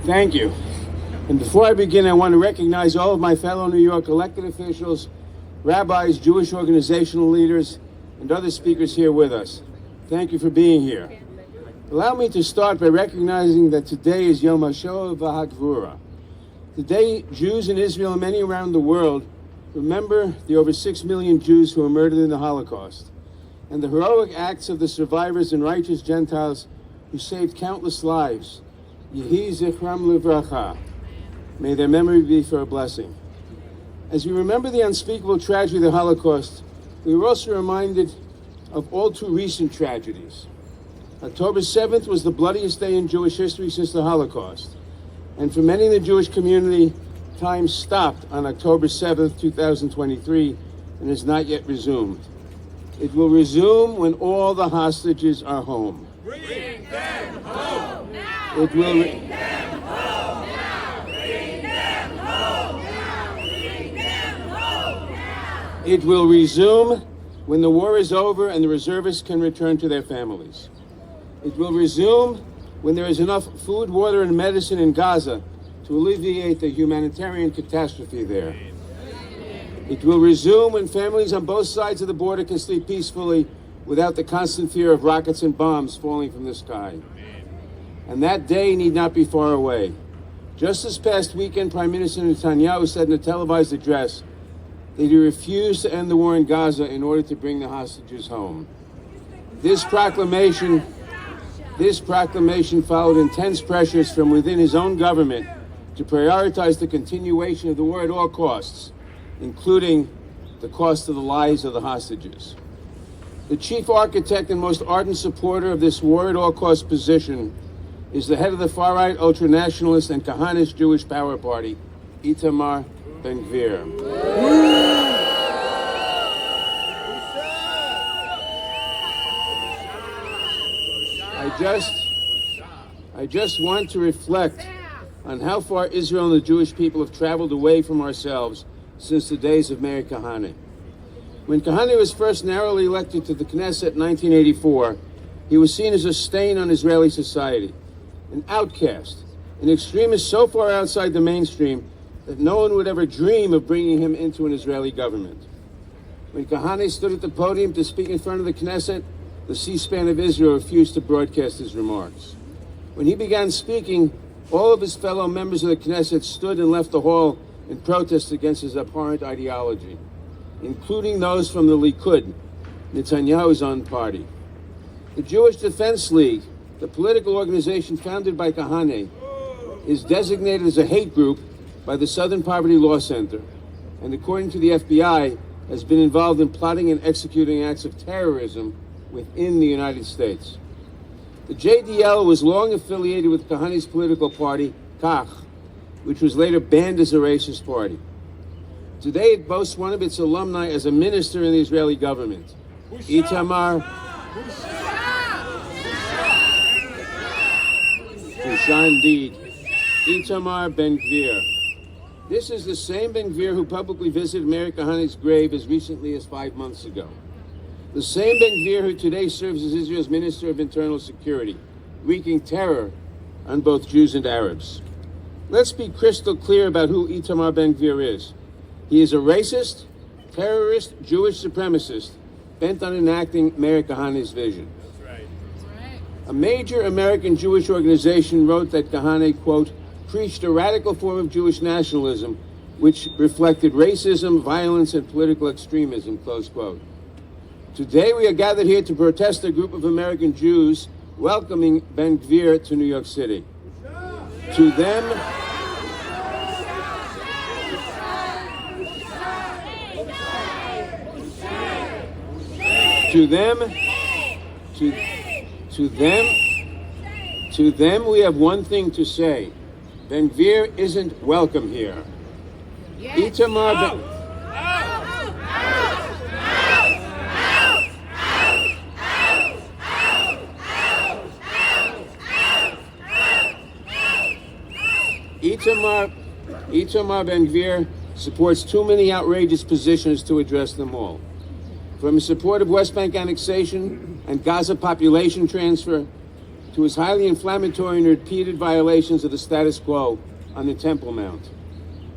Thank you. And before I begin, I want to recognize all of my fellow New York elected officials, rabbis, Jewish organizational leaders, and other speakers here with us. Thank you for being here. Allow me to start by recognizing that today is Yom HaShoah v'Hagvura. Today, Jews in Israel and many around the world remember the over 6 million Jews who were murdered in the Holocaust, and the heroic acts of the survivors and righteous Gentiles who saved countless lives. Yehi zichram livracha. May their memory be for a blessing. As we remember the unspeakable tragedy of the Holocaust, we were also reminded of all too recent tragedies. October 7th was the bloodiest day in Jewish history since the Holocaust. And for many in the Jewish community, time stopped on October 7th, 2023, and has not yet resumed. It will resume when all the hostages are home. Bring them home! Now! It will Bring them home! Now! Bring them home! Now! Bring them home! Now! It will resume when the war is over and the reservists can return to their families. It will resume when there is enough food, water, and medicine in Gaza to alleviate the humanitarian catastrophe there. It will resume when families on both sides of the border can sleep peacefully without the constant fear of rockets and bombs falling from the sky. And that day need not be far away. Just this past weekend, Prime Minister Netanyahu said in a televised address that he refused to end the war in Gaza in order to bring the hostages home. This proclamation followed intense pressures from within his own government to prioritize the continuation of the war at all costs, including the cost of the lives of the hostages. The chief architect and most ardent supporter of this war at all costs position is the head of the far-right ultranationalist and Kahanist Jewish Power Party, Itamar Ben-Gvir. I just want to reflect on how far Israel and the Jewish people have traveled away from ourselves since the days of Meir Kahane. When Kahane was first narrowly elected to the Knesset in 1984, he was seen as a stain on Israeli society, an outcast, an extremist so far outside the mainstream that no one would ever dream of bringing him into an Israeli government. When Kahane stood at the podium to speak in front of the Knesset, the C-SPAN of Israel refused to broadcast his remarks. When he began speaking, all of his fellow members of the Knesset stood and left the hall in protest against his abhorrent ideology, including those from the Likud, Netanyahu's own party. The Jewish Defense League, the political organization founded by Kahane, is designated as a hate group by the Southern Poverty Law Center, and according to the FBI, has been involved in plotting and executing acts of terrorism within the United States. The JDL was long affiliated with Kahane's political party, Kach, which was later banned as a racist party. Today it boasts one of its alumni as a minister in the Israeli government, Itamar indeed, Itamar Ben-Gvir. This is the same Ben-Gvir who publicly visited Meir Kahane's grave as recently as 5 months ago. The same Ben-Gvir who today serves as Israel's Minister of Internal Security, wreaking terror on both Jews and Arabs. Let's be crystal clear about who Itamar Ben-Gvir is. He is a racist, terrorist, Jewish supremacist, bent on enacting Meir Kahane's vision. That's right. A major American Jewish organization wrote that Kahane, quote, preached a radical form of Jewish nationalism which reflected racism, violence, and political extremism, close quote. Today we are gathered here to protest a group of American Jews welcoming Ben-Gvir to New York City. To them, we have one thing to say. Ben-Gvir isn't welcome here. Itamar Itamar Ben-Gvir supports too many outrageous positions to address them all. From his support of West Bank annexation and Gaza population transfer, to his highly inflammatory and repeated violations of the status quo on the Temple Mount.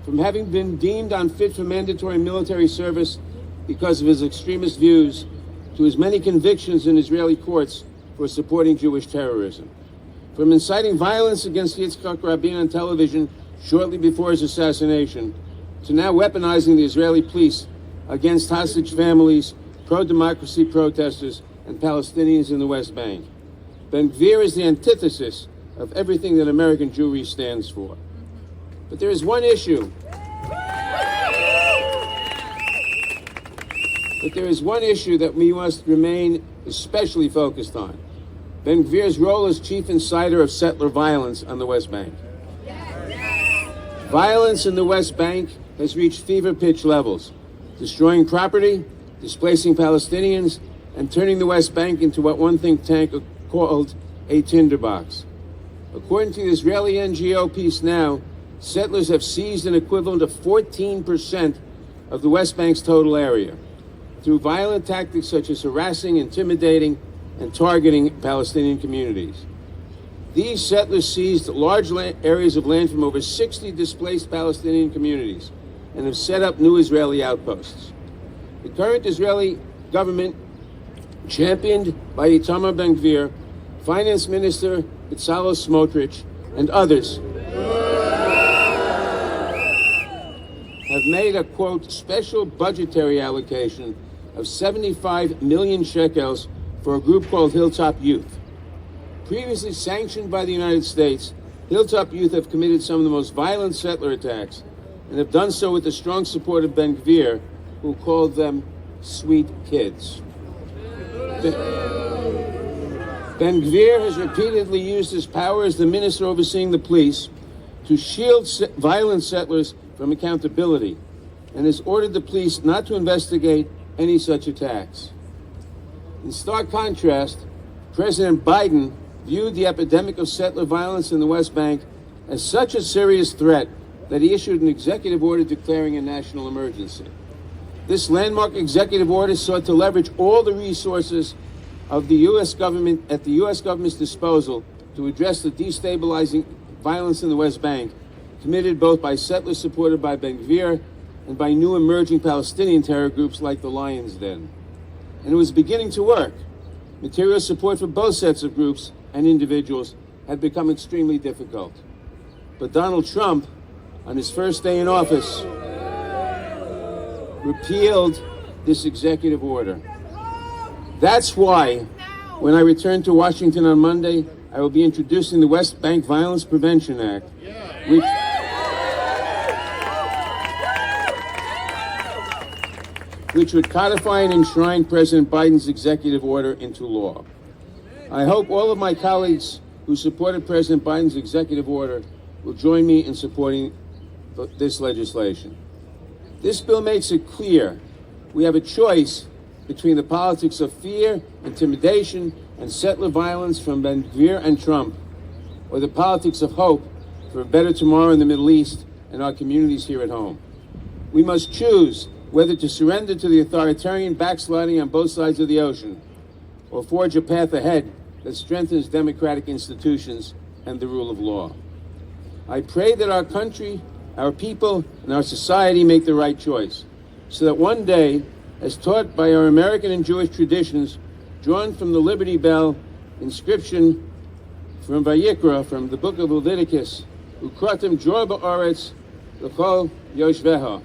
From having been deemed unfit for mandatory military service because of his extremist views, to his many convictions in Israeli courts for supporting Jewish terrorism. From inciting violence against Yitzhak Rabin on television shortly before his assassination, to now weaponizing the Israeli police against hostage families, pro-democracy protesters, and Palestinians in the West Bank. Ben Gvir is the antithesis of everything that American Jewry stands for. But there is one issue. That we must remain especially focused on. Ben Gvir's role as chief inciter of settler violence on the West Bank. Violence in the West Bank has reached fever-pitch levels, destroying property, displacing Palestinians, and turning the West Bank into what one think tank called a tinderbox. According to the Israeli NGO Peace Now, settlers have seized an equivalent of 14% of the West Bank's total area through violent tactics such as harassing, intimidating, and targeting Palestinian communities. These settlers seized large areas of land from over 60 displaced Palestinian communities and have set up new Israeli outposts. The current Israeli government, championed by Itamar Ben Gvir, Finance Minister Bezalel Smotrich, and others, have made a, quote, special budgetary allocation of 75 million shekels for a group called Hilltop Youth. Previously sanctioned by the United States, Hilltop Youth have committed some of the most violent settler attacks and have done so with the strong support of Ben Gvir, who called them sweet kids. Ben Gvir has repeatedly used his power as the minister overseeing the police to shield violent settlers from accountability and has ordered the police not to investigate any such attacks. In stark contrast, President Biden viewed the epidemic of settler violence in the West Bank as such a serious threat that he issued an executive order declaring a national emergency. This landmark executive order sought to leverage all the resources of the U.S. government at the U.S. government's disposal to address the destabilizing violence in the West Bank, committed both by settlers supported by Ben Gvir and by new emerging Palestinian terror groups like the Lions Den. And it was beginning to work. Material support for both sets of groups and individuals had become extremely difficult. But Donald Trump, on his first day in office, repealed this executive order. That's why, when I return to Washington on Monday, I will be introducing the West Bank Violence Prevention Act, which would codify and enshrine President Biden's executive order into law. I hope all of my colleagues who supported President Biden's executive order will join me in supporting this legislation. This bill makes it clear we have a choice between the politics of fear, intimidation, and settler violence from Ben Gvir and Trump, or the politics of hope for a better tomorrow in the Middle East and our communities here at home. We must choose whether to surrender to the authoritarian backsliding on both sides of the ocean, or forge a path ahead that strengthens democratic institutions and the rule of law. I pray that our country, our people, and our society make the right choice, so that one day, as taught by our American and Jewish traditions, drawn from the Liberty Bell inscription from Vayikra, from the book of Leviticus, Ukratim jor ba'aretz l'chol yoshveha,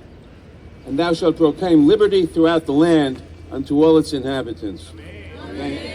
and thou shalt proclaim liberty throughout the land unto all its inhabitants. Thank you.